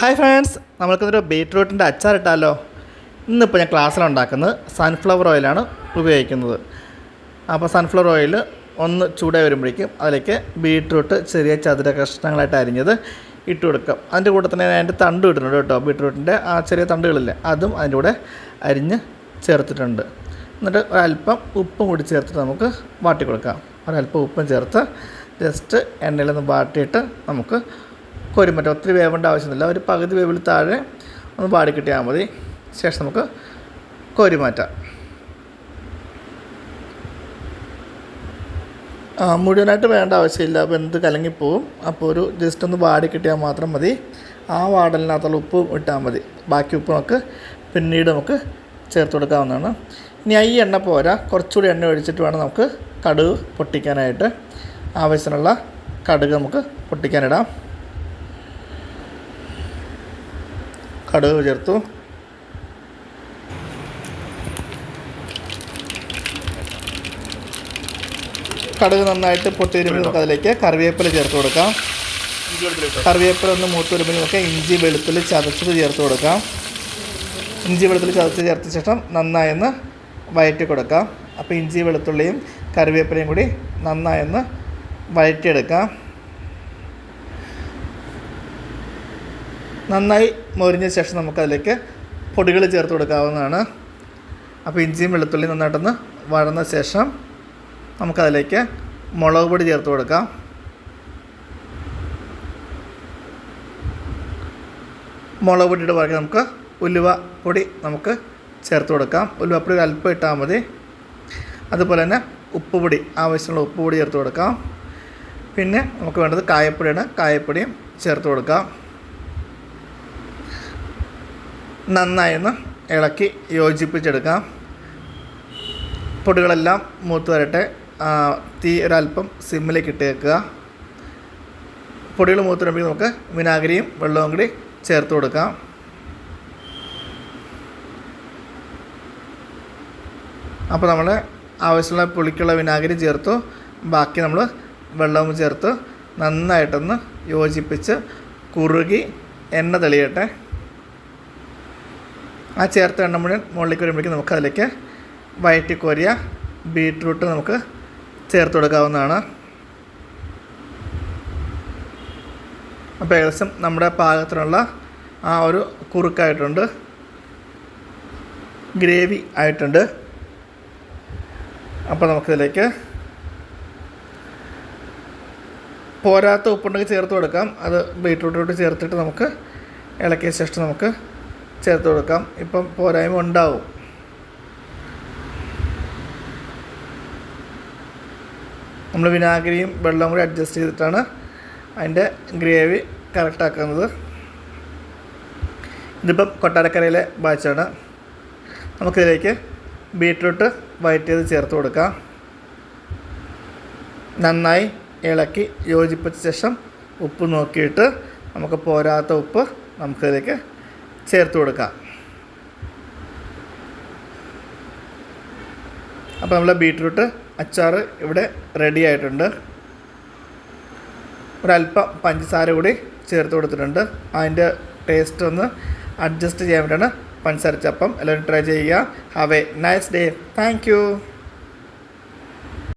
Hi friends, നമ്മൾക്കിതൊരു ബീറ്റ്റൂട്ടിൻ്റെ അച്ചാറിട്ടാലോ. ഇന്നിപ്പോൾ ഞാൻ ക്ലാസ്സിലുണ്ടാക്കുന്നത് sunflower ഓയിലാണ് ഉപയോഗിക്കുന്നത്. അപ്പോൾ സൺഫ്ലവർ ഓയിൽ ഒന്ന് ചൂടായി വരുമ്പോഴേക്കും അതിലേക്ക് ബീറ്റ്റൂട്ട് ചെറിയ ചതുര കഷ്ണങ്ങളായിട്ട് അരിഞ്ഞത് ഇട്ട് കൊടുക്കാം. അതിൻ്റെ കൂടെ തന്നെ അതിൻ്റെ തണ്ട് ഇടുന്നുണ്ട് കേട്ടോ. ബീറ്റ്റൂട്ടിൻ്റെ ആ ചെറിയ തണ്ടുകളില്ലേ, അതും അതിൻ്റെ കൂടെ അരിഞ്ഞ് ചേർത്തിട്ടുണ്ട്. എന്നിട്ട് ഒരല്പം ഉപ്പും കൂടി ചേർത്തിട്ട് നമുക്ക് വാട്ടി കൊടുക്കാം. ഒരല്പം ഉപ്പും ചേർത്ത് ജസ്റ്റ് എണ്ണയിലൊന്ന് വാട്ടിയിട്ട് നമുക്ക് കോരിമാറ്റാം. ഒത്തിരി വേവേണ്ട ആവശ്യമില്ല, ഒരു പകുതി വേവിൽ താഴെ ഒന്ന് വാടി കിട്ടിയാൽ മതി. ശേഷം നമുക്ക് കോരിമാറ്റാം. മുഴുവനായിട്ട് വേണ്ട ആവശ്യമില്ല, വെന്ത് കലങ്ങിപ്പോവും. അപ്പോൾ ഒരു ജസ്റ്റ് ഒന്ന് വാടി കിട്ടിയാൽ മാത്രം മതി. ആ വാടലിനകത്തുള്ള ഉപ്പ് ഇട്ടാൽ മതി. ബാക്കി ഉപ്പ് നമുക്ക് പിന്നീട് നമുക്ക് ചേർത്ത് കൊടുക്കാവുന്നതാണ്. ഇനി ഈ എണ്ണ പോരാ, കുറച്ചുകൂടി എണ്ണ ഒഴിച്ചിട്ട് വേണം നമുക്ക് കടുക് പൊട്ടിക്കാനായിട്ട്. ആവശ്യത്തിനുള്ള കടുക് നമുക്ക് പൊട്ടിക്കാനിടാം. കടുക് ചേർത്തു. കടുക് നന്നായിട്ട് പൊട്ടി വരുമ്പോൾ നമുക്ക് അതിലേക്ക് കറിവേപ്പില ചേർത്ത് കൊടുക്കാം. കറിവേപ്പില ഒന്ന് മൂത്ത് വരുമ്പോൾ നമുക്ക് ഇഞ്ചി വെളുത്തുള്ളി ചതച്ചത് ചേർത്ത് കൊടുക്കാം. ഇഞ്ചി വെളുത്തുള്ളി ചതച്ച് ചേർത്ത ശേഷം നന്നായൊന്ന് വഴറ്റി കൊടുക്കാം. അപ്പോൾ ഇഞ്ചി വെളുത്തുള്ളിയും കറിവേപ്പിലയും കൂടി നന്നായൊന്ന് വഴറ്റിയെടുക്കാം. നന്നായി മൊരിഞ്ഞ ശേഷം നമുക്കതിലേക്ക് പൊടികൾ ചേർത്ത് കൊടുക്കാവുന്നതാണ്. അപ്പോൾ ഇഞ്ചിയും വെളുത്തുള്ളിയും നന്നായിട്ടൊന്ന് വഴന്ന ശേഷം നമുക്കതിലേക്ക് മുളക് പൊടി ചേർത്ത് കൊടുക്കാം. മുളക് പൊടിയുടെ പുറകെ നമുക്ക് ഉലുവ പൊടി നമുക്ക് ചേർത്ത് കൊടുക്കാം. ഉലുവപ്പൊടി ഒരു അല്പം ഇട്ടാൽ മതി. അതുപോലെ തന്നെ ഉപ്പുപൊടി, ആവശ്യമുള്ള ഉപ്പുപൊടി ചേർത്ത് കൊടുക്കാം. പിന്നെ നമുക്ക് വേണ്ടത് കായപ്പൊടിയാണ്, കായപ്പൊടിയും ചേർത്ത് കൊടുക്കാം. നന്നായി ഒന്ന് ഇളക്കി യോജിപ്പിച്ചെടുക്കാം. പൊടികളെല്ലാം മൂത്ത് വരട്ടെ. തീ ഒരല്പം സിമ്മിലേക്ക് ഇട്ടേക്കുക. പൊടികൾ മൂത്ത് വരുമ്പോൾ നമുക്ക് വിനാഗിരിയും വെള്ളവും കൂടി ചേർത്ത് കൊടുക്കാം. അപ്പോൾ നമ്മൾ ആവശ്യമുള്ള പുളിക്കുള്ള വിനാഗിരി ചേർത്തു. ബാക്കി നമ്മൾ വെള്ളവും ചേർത്ത് നന്നായിട്ടൊന്ന് യോജിപ്പിച്ച് കുറുകി എണ്ണ തെളിയട്ടെ. ആ ചേർത്ത എണ്ണ മുഴുവൻ മുകളിലേക്ക് വരുമ്പോഴേക്കും നമുക്കതിലേക്ക് വഴറ്റി കോരിയ ബീറ്റ്റൂട്ട് നമുക്ക് ചേർത്ത് കൊടുക്കാവുന്നതാണ്. അപ്പോൾ ഏകദേശം നമ്മുടെ പാകത്തിനുള്ള ആ ഒരു കുറുക്കായിട്ടുണ്ട്, ഗ്രേവി ആയിട്ടുണ്ട്. അപ്പോൾ നമുക്കിതിലേക്ക് പോരാത്ത ഉപ്പുണ്ടെങ്കിൽ ചേർത്ത് കൊടുക്കാം. അത് ബീറ്റ്റൂട്ടോട്ട് ചേർത്തിട്ട് നമുക്ക് ഇളക്കിയ ശേഷം നമുക്ക് ചേർത്ത് കൊടുക്കാം. ഇപ്പം പോരായ്മ ഉണ്ടാവും. നമ്മൾ വിനാഗിരിയും വെള്ളവും കൂടി അഡ്ജസ്റ്റ് ചെയ്തിട്ടാണ് അതിൻ്റെ ഗ്രേവി കറക്റ്റാക്കുന്നത്. ഇതിപ്പം കൊട്ടാരക്കരയിലെ ബാച്ചാണ്. നമുക്കിതിലേക്ക് ബീറ്റ്റൂട്ട് വഴറ്റിയത് ചേർത്ത് കൊടുക്കാം. നന്നായി ഇളക്കി യോജിപ്പിച്ച ശേഷം ഉപ്പ് നോക്കിയിട്ട് നമുക്ക് പോരാത്ത ഉപ്പ് നമുക്കിതിലേക്ക് ചേർത്ത് കൊടുക്കാം. അപ്പോൾ നമ്മളെ ബീറ്റ്റൂട്ട് അച്ചാർ ഇവിടെ റെഡി ആയിട്ടുണ്ട്. ഒരല്പം പഞ്ചസാര കൂടി ചേർത്ത് കൊടുത്തിട്ടുണ്ട്. അതിൻ്റെ ടേസ്റ്റ് ഒന്ന് അഡ്ജസ്റ്റ് ചെയ്യാൻ വേണ്ടിയാണ് പഞ്ചസാര ചപ്പം. എല്ലാവരും ട്രൈ ചെയ്യുക. Have A nice day. Thank you.